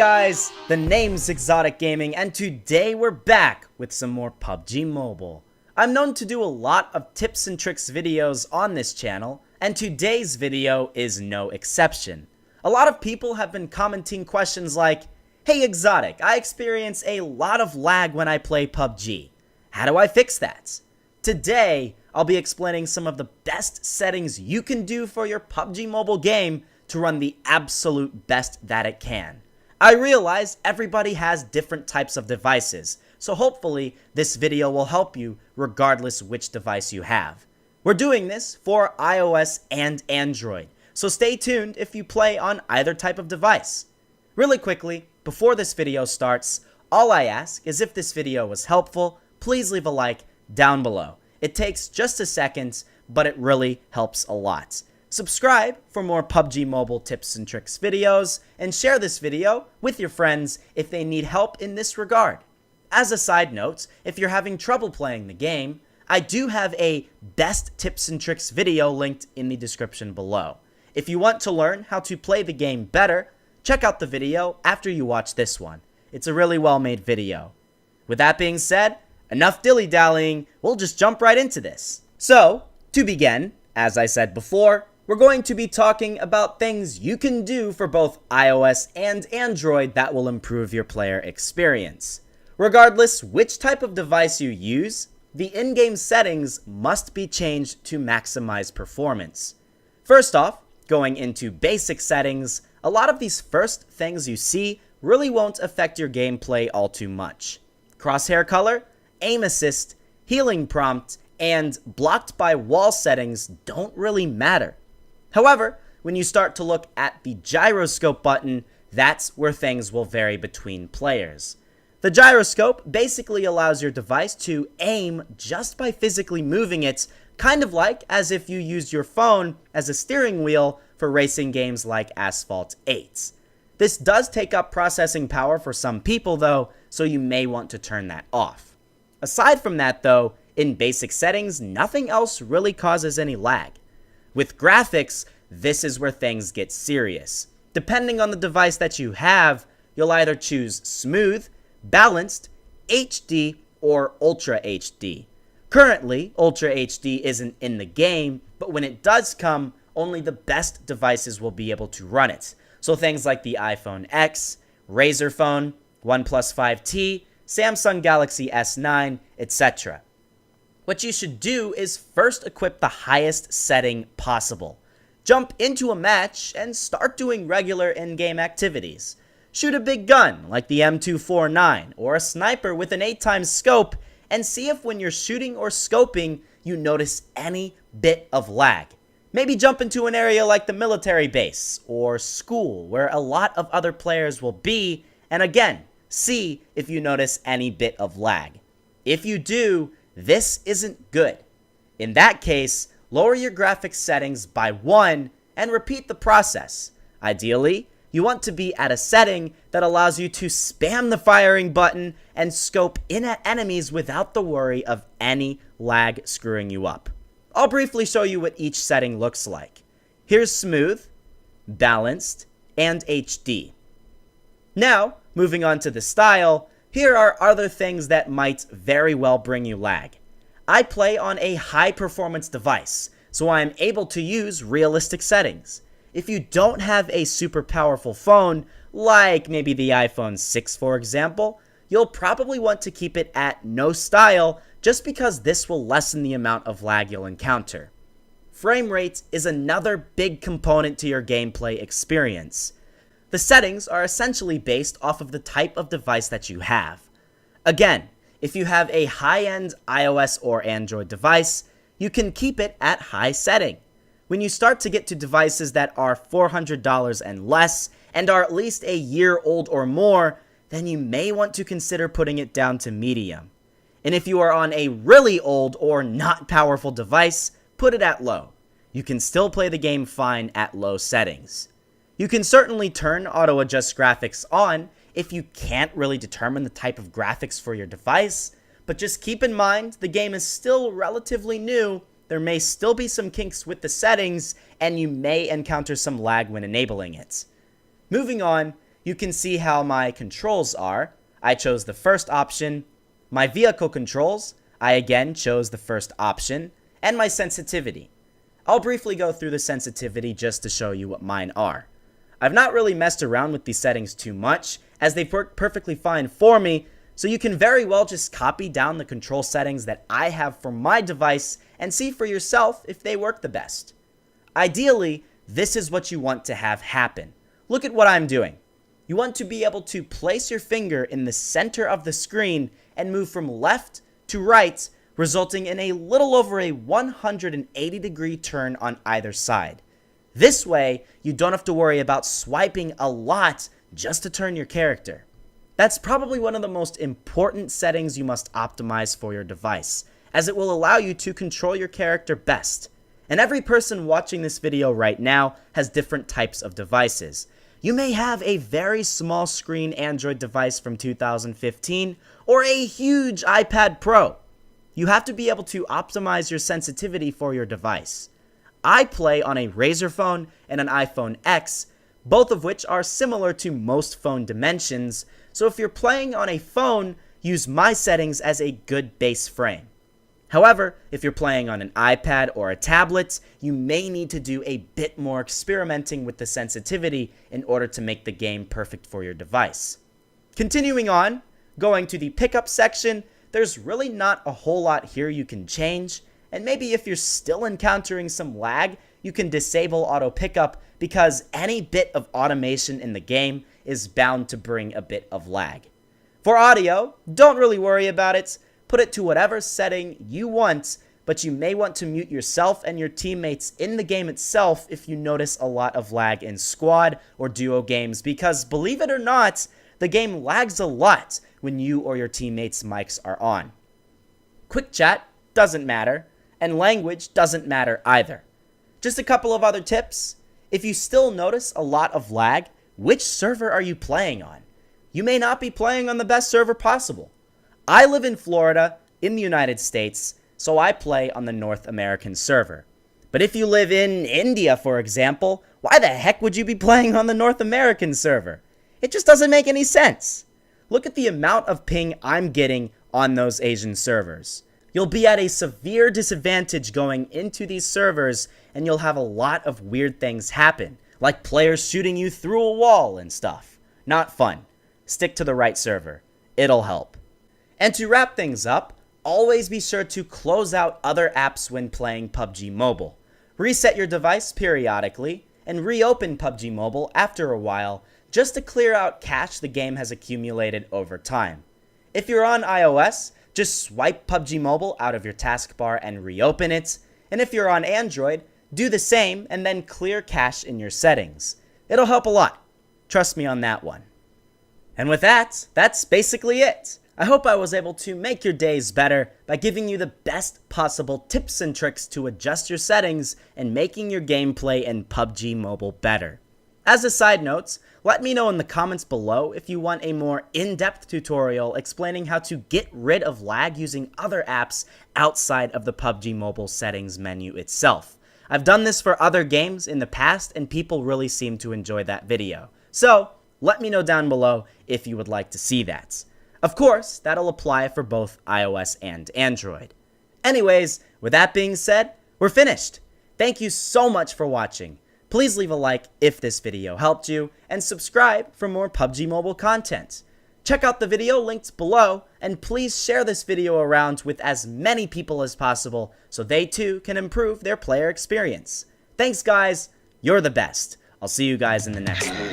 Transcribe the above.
guys, the name's Exotic Gaming, and today we're back with some more PUBG Mobile. I'm known to do a lot of tips and tricks videos on this channel, and today's video is no exception. A lot of people have been commenting questions like, "Hey Exotic, I experience a lot of lag when I play PUBG. How do I fix that?" Today, I'll be explaining some of the best settings you can do for your PUBG Mobile game to run the absolute best that it can. I realize everybody has different types of devices, so hopefully this video will help you regardless which device you have. We're doing this for iOS and Android, so stay tuned if you play on either type of device. Really quickly, before this video starts, all I ask is if this video was helpful, please leave a like down below. It takes just a second, but it really helps a lot. Subscribe for more PUBG Mobile tips and tricks videos, and share this video with your friends if they need help in this regard. As a side note, if you're having trouble playing the game, I do have a best tips and tricks video linked in the description below. If you want to learn how to play the game better, check out the video after you watch this one. It's a really well made video. With that being said, enough dilly-dallying, we'll just jump right into this. So, to begin, as I said before, we're going to be talking about things you can do for both iOS and Android that will improve your player experience. Regardless which type of device you use, the in-game settings must be changed to maximize performance. First off, going into basic settings, a lot of these first things you see really won't affect your gameplay all too much. Crosshair color, aim assist, healing prompt, and blocked by wall settings don't really matter. However, when you start to look at the gyroscope button, that's where things will vary between players. The gyroscope basically allows your device to aim just by physically moving it, kind of like as if you used your phone as a steering wheel for racing games like Asphalt 8. This does take up processing power for some people though, so you may want to turn that off. Aside from that though, in basic settings, nothing else really causes any lag. With graphics, this is where things get serious. Depending on the device that you have, you'll either choose smooth, balanced, HD, or Ultra HD. Currently, Ultra HD isn't in the game, but when it does come, only the best devices will be able to run it. So things like the iPhone X, Razer phone, OnePlus 5T, Samsung Galaxy S9, etc. What you should do is first equip the highest setting possible. Jump into a match and start doing regular in-game activities. Shoot a big gun like the M249 or a sniper with an 8x scope and see if when you're shooting or scoping you notice any bit of lag. Maybe jump into an area like the military base or school where a lot of other players will be, and again, see if you notice any bit of lag. If you do, this isn't good. In that case, lower your graphics settings by 1 and repeat the process. Ideally, you want to be at a setting that allows you to spam the firing button and scope in at enemies without the worry of any lag screwing you up. I'll briefly show you what each setting looks like. Here's smooth, balanced, and HD. Now, moving on to the style, here are other things that might very well bring you lag. I play on a high-performance device, so I am able to use realistic settings. If you don't have a super powerful phone, like maybe the iPhone 6 for example, you'll probably want to keep it at no style just because this will lessen the amount of lag you'll encounter. Frame rate is another big component to your gameplay experience. The settings are essentially based off of the type of device that you have. Again, if you have a high-end iOS or Android device, you can keep it at high setting. When you start to get to devices that are $400 and less and are at least a year old or more, then you may want to consider putting it down to medium. And if you are on a really old or not powerful device, put it at low. You can still play the game fine at low settings. You can certainly turn auto adjust graphics on if you can't really determine the type of graphics for your device, but just keep in mind the game is still relatively new, there may still be some kinks with the settings, and you may encounter some lag when enabling it. Moving on, you can see how my controls are. I chose the first option. My vehicle controls, I again chose the first option. And my sensitivity. I'll briefly go through the sensitivity just to show you what mine are. I've not really messed around with these settings too much, as they've worked perfectly fine for me, so you can very well just copy down the control settings that I have for my device and see for yourself if they work the best. Ideally, this is what you want to have happen. Look at what I'm doing. You want to be able to place your finger in the center of the screen and move from left to right, resulting in a little over a 180-degree turn on either side. This way, you don't have to worry about swiping a lot just to turn your character. That's probably one of the most important settings you must optimize for your device, as it will allow you to control your character best. And every person watching this video right now has different types of devices. You may have a very small screen Android device from 2015 or a huge iPad Pro. You have to be able to optimize your sensitivity for your device. I play on a Razer phone and an iPhone X, both of which are similar to most phone dimensions, so if you're playing on a phone, use my settings as a good base frame. However, if you're playing on an iPad or a tablet, you may need to do a bit more experimenting with the sensitivity in order to make the game perfect for your device. Continuing on, going to the pickup section, there's really not a whole lot here you can change, and maybe if you're still encountering some lag, you can disable auto pickup because any bit of automation in the game is bound to bring a bit of lag. For audio, don't really worry about it. Put it to whatever setting you want, but you may want to mute yourself and your teammates in the game itself if you notice a lot of lag in squad or duo games, because believe it or not, the game lags a lot when you or your teammates' mics are on. Quick chat doesn't matter, and language doesn't matter either. Just a couple of other tips. If you still notice a lot of lag, which server are you playing on? You may not be playing on the best server possible. I live in Florida, in the United States, so I play on the North American server. But if you live in India, for example, why the heck would you be playing on the North American server? It just doesn't make any sense. Look at the amount of ping I'm getting on those Asian servers. You'll be at a severe disadvantage going into these servers, and you'll have a lot of weird things happen, like players shooting you through a wall and stuff. Not fun. Stick to the right server. It'll help. And to wrap things up, always be sure to close out other apps when playing PUBG Mobile. Reset your device periodically, and reopen PUBG Mobile after a while, just to clear out cache the game has accumulated over time. If you're on iOS, just swipe PUBG Mobile out of your taskbar and reopen it, and if you're on Android, do the same and then clear cache in your settings. It'll help a lot. Trust me on that one. And with that, that's basically it. I hope I was able to make your days better by giving you the best possible tips and tricks to adjust your settings and making your gameplay in PUBG Mobile better. As a side note, let me know in the comments below if you want a more in-depth tutorial explaining how to get rid of lag using other apps outside of the PUBG Mobile settings menu itself. I've done this for other games in the past and people really seem to enjoy that video. So, let me know down below if you would like to see that. Of course, that'll apply for both iOS and Android. Anyways, with that being said, we're finished. Thank you so much for watching. Please leave a like if this video helped you, and subscribe for more PUBG Mobile content. Check out the video linked below, and please share this video around with as many people as possible so they too can improve their player experience. Thanks guys, you're the best. I'll see you guys in the next one.